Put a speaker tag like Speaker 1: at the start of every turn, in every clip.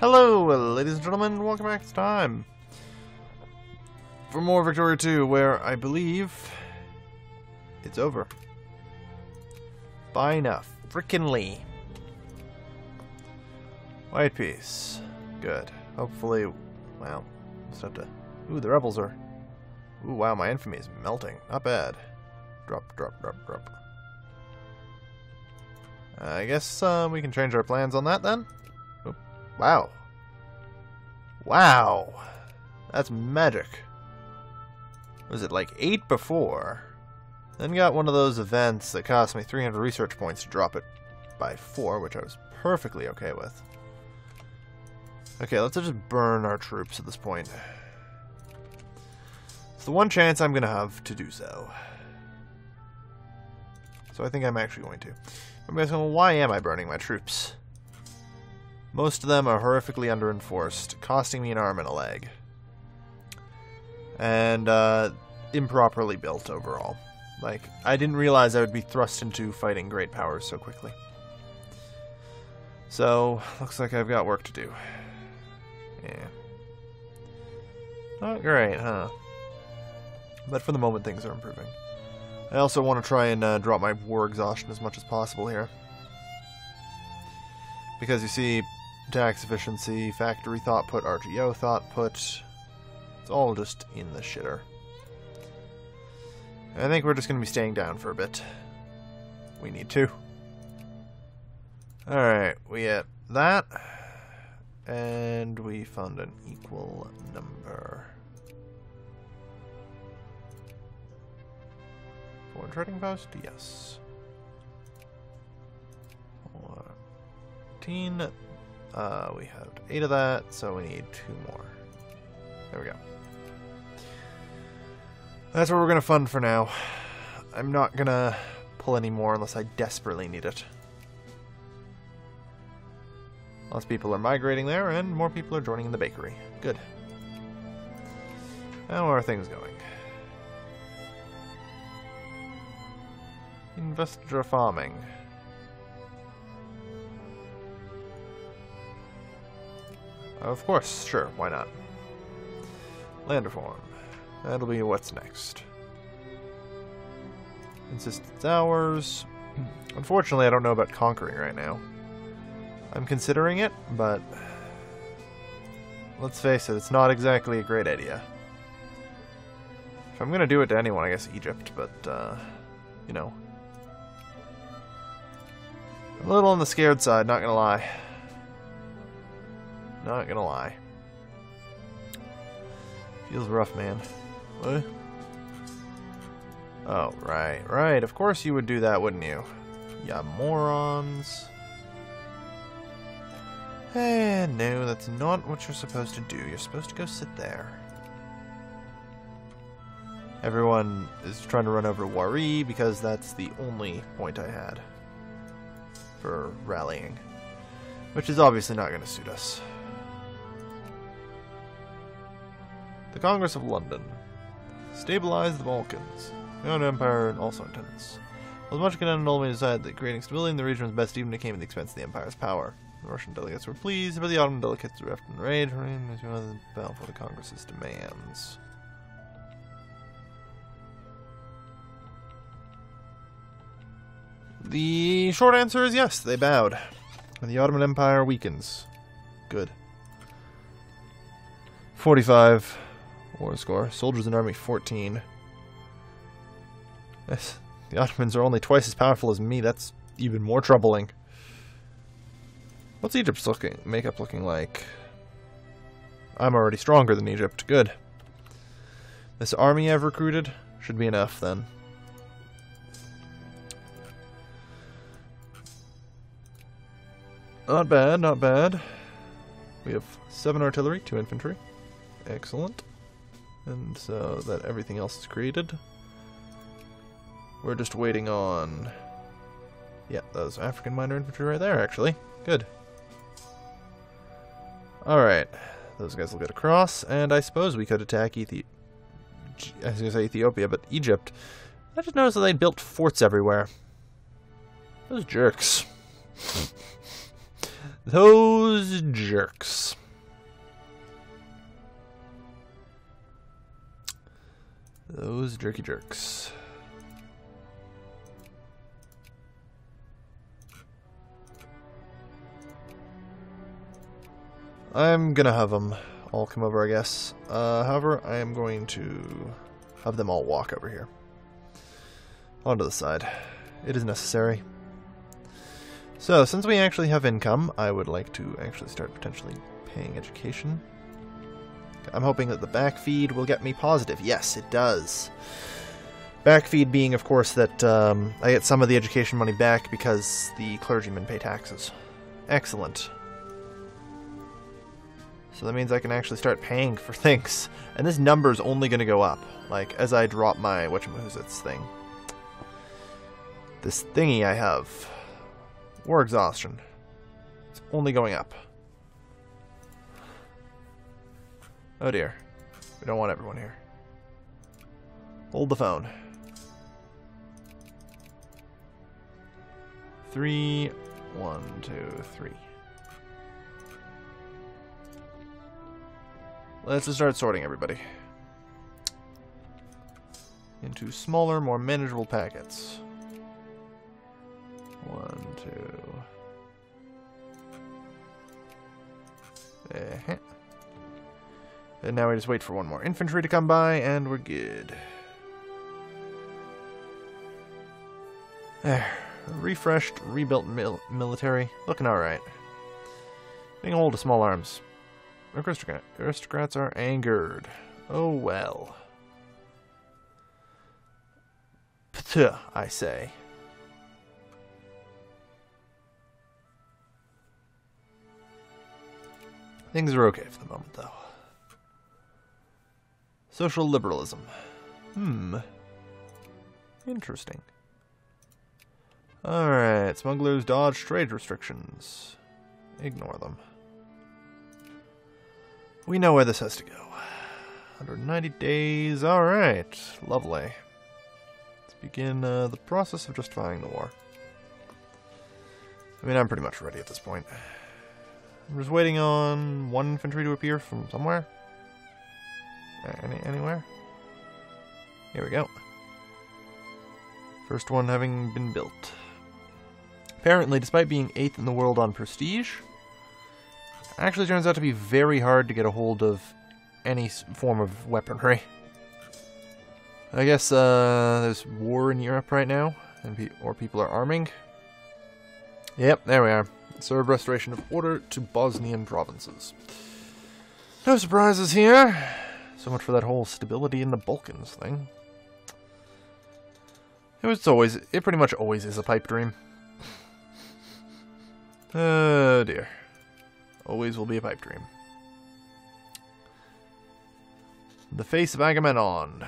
Speaker 1: Hello, ladies and gentlemen, welcome back. It's time for more Victoria 2, where I believe it's over. By enough. Frickin' White piece. Good. Hopefully, well, just have to... Ooh, the rebels are... Ooh, wow, my infamy is melting. Not bad. Drop, drop, drop, drop. I guess we can change our plans on that then. Oop. Wow. Wow. That's magic. Was it like 8 before? Then got one of those events that cost me 300 research points to drop it by 4, which I was perfectly okay with. Okay, let's just burn our troops at this point. It's the one chance I'm going to have to do so. So I think I'm actually going to. I'm asking, well, why am I burning my troops? Most of them are horrifically underenforced, costing me an arm and a leg. And improperly built overall. Like, I didn't realize I would be thrust into fighting great powers so quickly. So, looks like I've got work to do. Yeah. Not great, huh? But for the moment, things are improving. I also want to try and drop my war exhaustion as much as possible here. Because you see, tax efficiency, factory thoughtput, RGO thoughtput, it's all just in the shitter. I think we're just going to be staying down for a bit. We need to. Alright, we get that. And we found an equal number. For trading post? Yes. 14. We have 8 of that, so we need 2 more. There we go. That's what we're going to fund for now. I'm not going to pull any more unless I desperately need it. Lots of people are migrating there, and more people are joining in the bakery. Good. How are things going? Investor farming. Of course, sure, why not? Land reform. That'll be what's next. Insistence hours. Unfortunately, I don't know about conquering right now. I'm considering it, but let's face it, it's not exactly a great idea. If I'm gonna do it to anyone, I guess Egypt, but, you know. I'm a little on the scared side, not gonna lie. Not gonna lie. Feels rough, man. What? Oh, right, right. Of course you would do that, wouldn't you? Ya morons. No, that's not what you're supposed to do. You're supposed to go sit there. Everyone is trying to run over Wari because that's the only point I had for rallying. Which is obviously not going to suit us. The Congress of London. Stabilize the Balkans. The Ottoman Empire also intends. Well, as much can ultimately decide that creating stability in the region was best even if it came at the expense of the Empire's power. The Russian delegates were pleased, but the Ottoman delegates were left enraged for the Congress's demands. The short answer is yes, they bowed. And the Ottoman Empire weakens. Good. 45 war score. Soldiers in army 14. Yes, the Ottomans are only twice as powerful as me. That's even more troubling. What's Egypt's makeup looking like? I'm already stronger than Egypt. Good. This army I've recruited should be enough then. Not bad, not bad. We have 7 artillery, 2 infantry. Excellent. And so that everything else is created. We're just waiting on... Yeah, those African minor infantry right there, actually. Good. Alright. Those guys will get across, and I suppose we could attack I was going to say Ethiopia, but Egypt. I just noticed that they built forts everywhere. Those jerks. Those jerks. Those jerky jerks. I'm gonna have them all come over, I guess. However, I am going to have them all walk over here. Onto the side. It is necessary. So, since we actually have income, I would like to actually start potentially paying education. I'm hoping that the back feed will get me positive. Yes, it does. Back feed being, of course, that I get some of the education money back because the clergymen pay taxes. Excellent. So that means I can actually start paying for things. And this number's only going to go up, like, as I drop my whatchamahoots thing. This thingy I have. War exhaustion. It's only going up. Oh dear. We don't want everyone here. Hold the phone. 3, 1, 2, 3. Let's just start sorting everybody into smaller, more manageable packets. 1, 2. And now we just wait for one more infantry to come by, and we're good. There. Refreshed, rebuilt military. Looking alright. Being a hold of small arms. Aristocrats are angered. Oh well. Ptuh, I say. Things are okay for the moment, though. Social liberalism. Interesting. Alright, smugglers dodge trade restrictions. Ignore them. We know where this has to go. 190 days. Alright, lovely. Let's begin the process of justifying the war. I mean, I'm pretty much ready at this point. I'm just waiting on one infantry to appear from somewhere. Anywhere? Here we go. First one having been built. Apparently, despite being 8th in the world on prestige, actually turns out to be very hard to get a hold of any form of weaponry. I guess there's war in Europe right now, and or people are arming. Yep, there we are. Serve restoration of order to Bosnian provinces. No surprises here. So much for that whole stability in the Balkans thing. It pretty much always is a pipe dream. Oh dear. Always will be a pipe dream. The face of Agamemnon.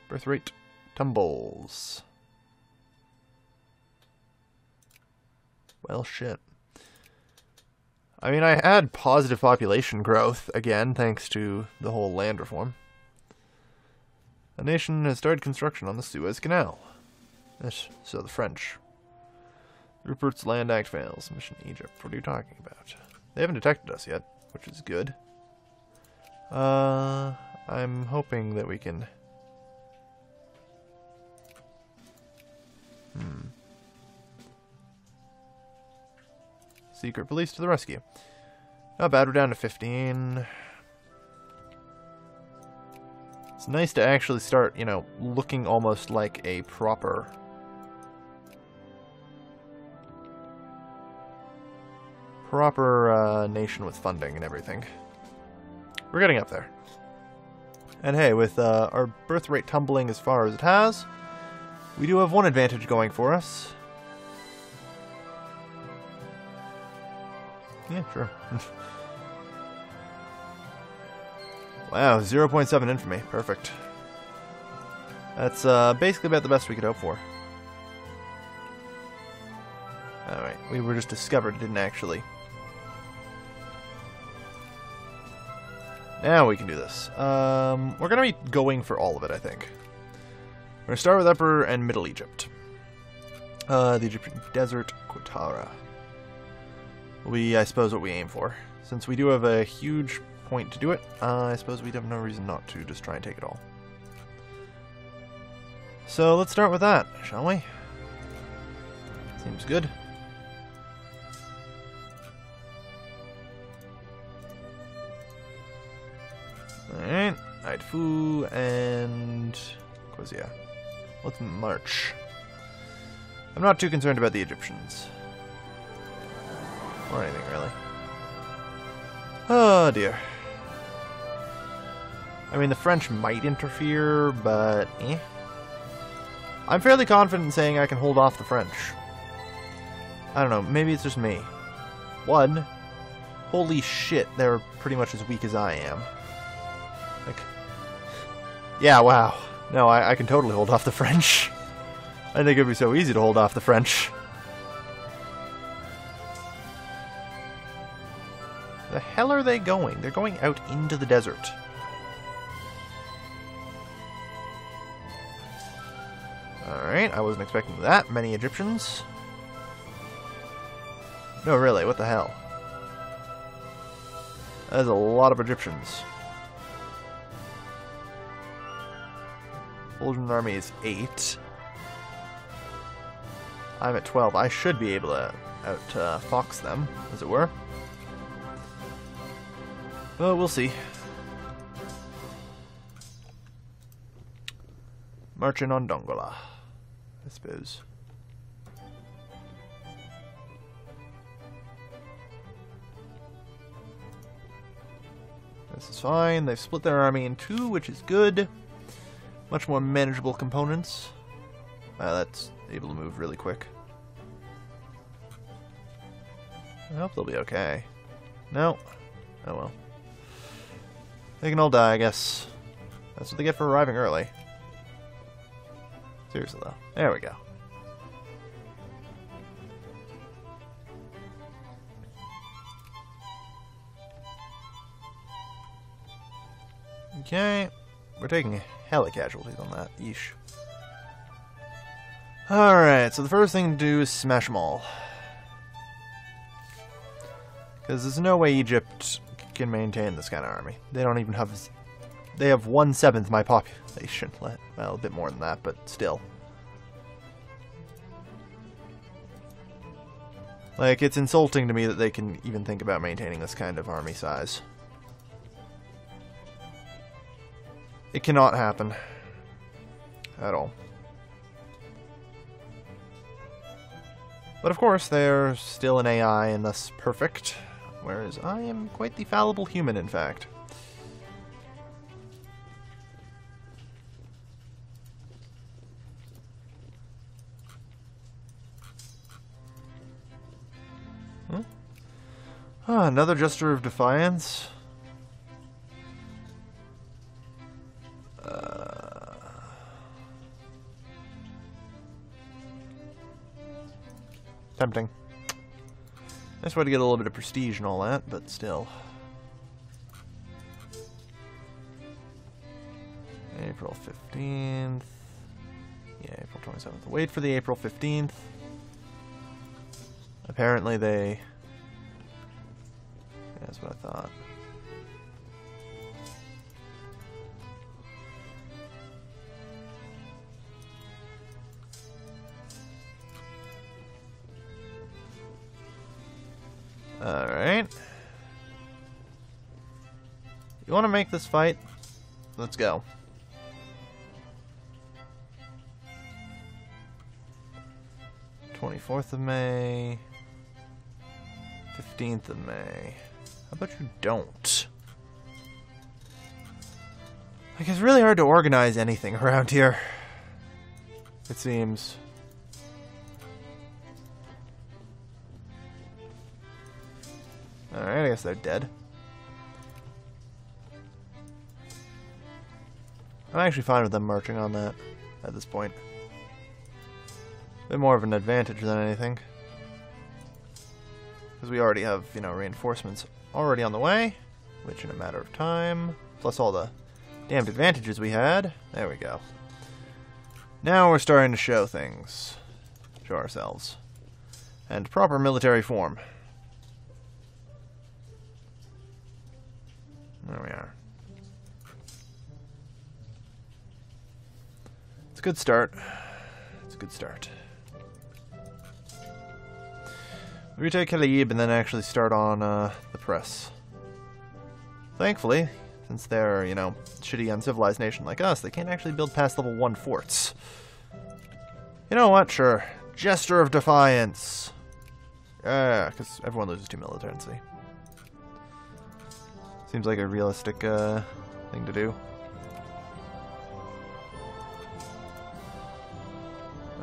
Speaker 1: Birth rate tumbles. Well, shit. I mean, I had positive population growth, again, thanks to the whole land reform. The nation has started construction on the Suez Canal. So the French. Rupert's Land Act fails. Mission Egypt. What are you talking about? They haven't detected us yet, which is good. I'm hoping that we can... Secret police to the rescue. Not bad, we're down to 15. It's nice to actually start, you know, looking almost like a proper... nation with funding and everything. We're getting up there. And hey, with our birth rate tumbling as far as it has, we do have one advantage going for us. Yeah, sure. Wow, 0.7 infamy. Perfect. That's basically about the best we could hope for. Alright, we were just discovered, didn't actually. Now we can do this. We're going to be going for all of it, I think. We're going to start with Upper and Middle Egypt. The Egyptian Desert, Qattara. will be, I suppose, what we aim for. Since we do have a huge point to do it, I suppose we'd have no reason not to just try and take it all. So let's start with that, shall we? Seems good. Alright, Aifu and Quazia. Let's march. I'm not too concerned about the Egyptians. Or anything, really. Oh dear. I mean, the French might interfere, but eh. I'm fairly confident in saying I can hold off the French. I don't know, maybe it's just me. One, holy shit, they're pretty much as weak as I am. Like, yeah, wow. No, I can totally hold off the French. I think it'd be so easy to hold off the French. The hell are they going? They're going out into the desert. Alright, I wasn't expecting that many Egyptians. No, really, what the hell? That is a lot of Egyptians. Bulgarian army is 8. I'm at 12. I should be able to out-fox them, as it were. But we'll see. Marching on Dongola, I suppose. This is fine. They've split their army in two, which is good. Much more manageable components. That's able to move really quick. I hope they'll be okay. No. Oh well. They can all die, I guess. That's what they get for arriving early. Seriously, though. There we go. Okay. We're taking hella casualties on that. Yeesh. Alright, so the first thing to do is smash them all. Because there's no way Egypt can maintain this kind of army. They don't even have... They have 1/7 my population. Well, a bit more than that, but still. Like, it's insulting to me that they can even think about maintaining this kind of army size. It cannot happen. At all. But of course, they're still an AI and thus perfect. Whereas I am quite the fallible human, in fact. Huh? Ah, another gesture of defiance. Tempting. Nice way to get a little bit of prestige and all that, but still. April 15th. Yeah, April 27th. Wait for the April 15th. Apparently they... Yeah, that's what I thought. Alright. You want to make this fight? Let's go. '24th of May. 15th of May. How about you don't? Like, it's really hard to organize anything around here. It seems. Alright, I guess they're dead. I'm actually fine with them marching on that at this point. A bit more of an advantage than anything. Because we already have, you know, reinforcements already on the way, which in a matter of time, plus all the damned advantages we had. There we go. Now we're starting to show things. Show ourselves. And proper military form. There we are. It's a good start. It's a good start. We retake Kalib and then actually start on the press. Thankfully, since they're, you know, shitty uncivilized nation like us, they can't actually build past level 1 forts. You know what? Sure. Gesture of Defiance. Yeah, because everyone loses 2 militancy. Seems like a realistic thing to do.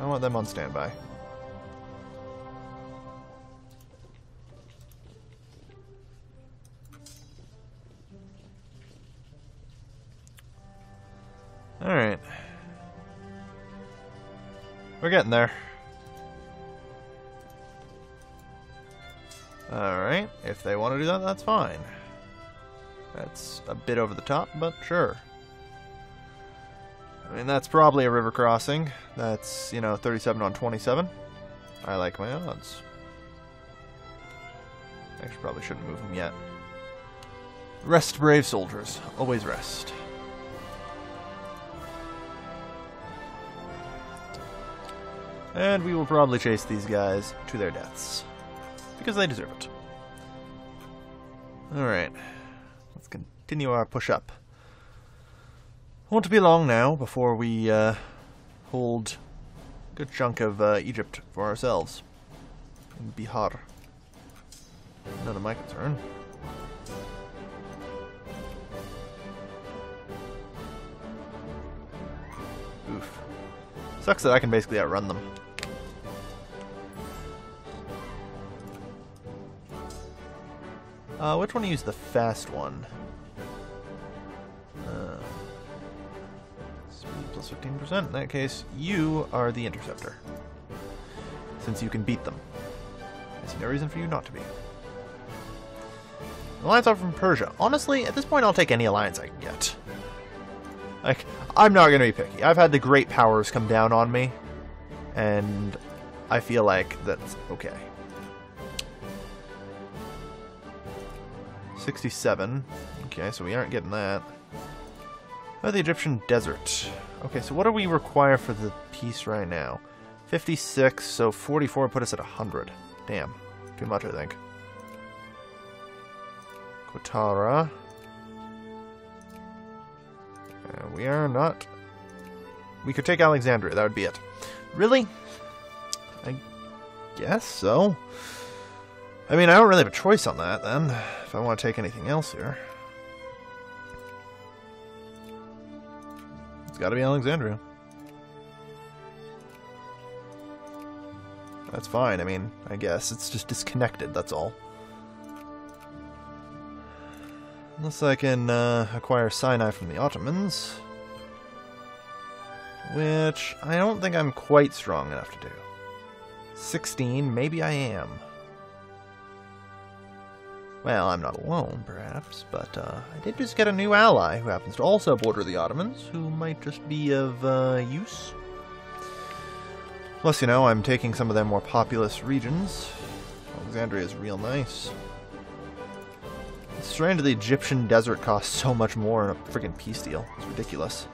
Speaker 1: I want them on standby. Alright. We're getting there. Alright, if they want to do that, that's fine. That's a bit over the top, but sure. I mean, that's probably a river crossing. That's, you know, 37 on 27. I like my odds. Actually, probably shouldn't move them yet. Rest, brave soldiers. Always rest. And we will probably chase these guys to their deaths. Because they deserve it. Alright. Let's continue our push-up. Won't be long now before we hold a good chunk of Egypt for ourselves. In Bihar. None of my concern. Oof. Sucks that I can basically outrun them. Which one to use the fast one? Speed plus 15%. In that case, you are the interceptor. Since you can beat them. I see no reason for you not to be. Alliance offer from Persia. Honestly, at this point I'll take any alliance I can get. Like, I'm not going to be picky. I've had the great powers come down on me. And I feel like that's okay. 67. Okay, so we aren't getting that. Oh, the Egyptian desert. Okay, so what do we require for the peace right now? 56, so 44 put us at 100. Damn. Too much, I think. Kotara. We are not... We could take Alexandria, that would be it. Really? I guess so. I mean, I don't really have a choice on that, then, if I want to take anything else here. It's got to be Alexandria. That's fine, I mean, I guess. It's just disconnected, that's all. Unless I can acquire Sinai from the Ottomans. Which I don't think I'm quite strong enough to do. 16, maybe I am. Well, I'm not alone, perhaps, but I did just get a new ally who happens to also border the Ottomans, who might just be of use. Plus, you know, I'm taking some of their more populous regions. Alexandria is real nice. It's strange that the Egyptian desert costs so much more in a friggin' peace deal. It's ridiculous.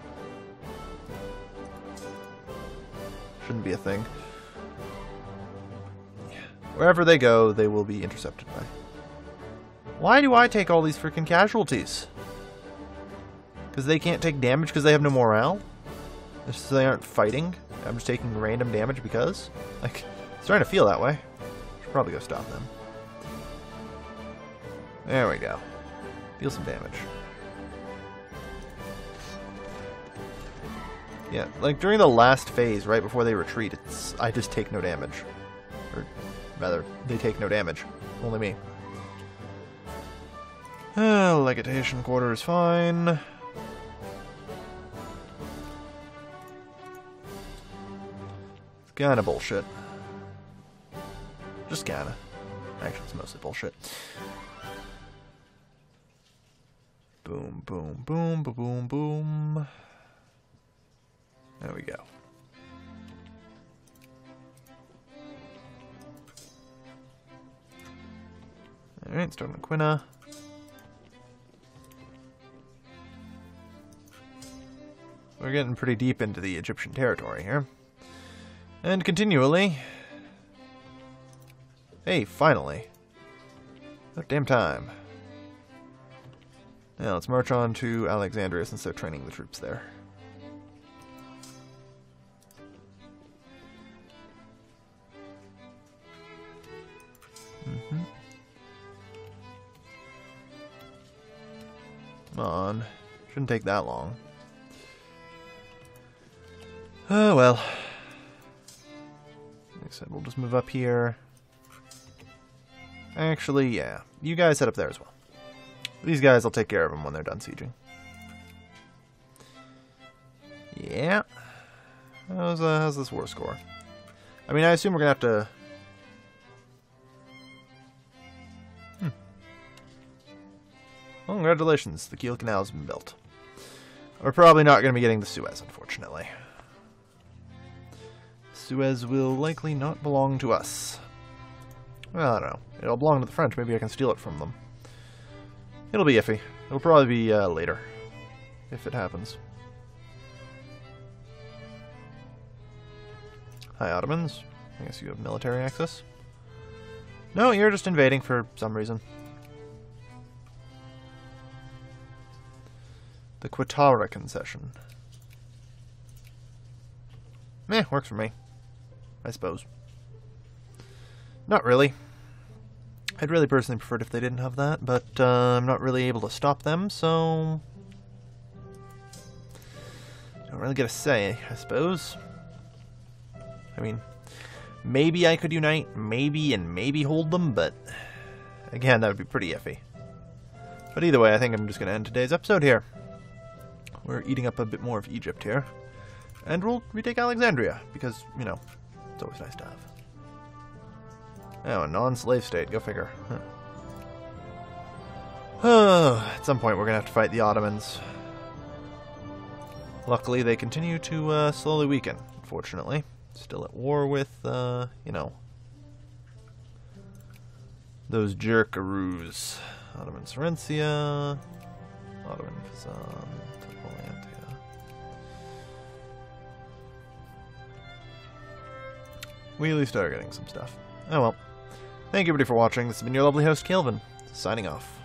Speaker 1: Shouldn't be a thing. Yeah. Wherever they go, they will be intercepted by. Why do I take all these freaking casualties? Because they can't take damage because they have no morale? Just so they aren't fighting? I'm just taking random damage because? Like, it's starting to feel that way. Should probably go stop them. There we go. Deal some damage. Yeah, like during the last phase, right before they retreat, I just take no damage. Or rather, they take no damage. Only me. Legatation quarter is fine. It's kinda bullshit. Just kinda. Actually, it's mostly bullshit. Boom, boom, boom, boom, boom, boom. There we go. Alright, starting with Quina. We're getting pretty deep into the Egyptian territory here. And continually... Hey, finally. About damn time. Now, let's march on to Alexandria since they're training the troops there. Come on. Shouldn't take that long. Oh, well. Like I said, we'll just move up here. Actually, yeah. You guys head up there as well. These guys, I'll take care of them when they're done sieging. Yeah. How's this war score? I mean, I assume we're going to have to... Well, congratulations. The Kiel Canal has been built. We're probably not going to be getting the Suez, unfortunately. Suez will likely not belong to us. Well, I don't know. It'll belong to the French. Maybe I can steal it from them. It'll be iffy. It'll probably be later, if it happens. Hi, Ottomans. I guess you have military access. No, you're just invading for some reason. The Quatara concession. Meh, works for me. I suppose. Not really. I'd really personally prefer it if they didn't have that, but I'm not really able to stop them, so... Don't really get a say, I suppose. I mean, maybe I could unite, maybe, and maybe hold them, but... Again, that would be pretty iffy. But either way, I think I'm just going to end today's episode here. We're eating up a bit more of Egypt here. And we'll retake Alexandria, because, you know, it's always nice to have. Oh, a non-slave state, go figure. Huh. At some point we're going to have to fight the Ottomans. Luckily, they continue to slowly weaken, unfortunately. Still at war with, you know, those jerkaroos. Ottoman Serentia, Ottoman Kazan, Tripolantia. We at least are getting some stuff. Oh well. Thank you everybody for watching. This has been your lovely host, Kelvin, signing off.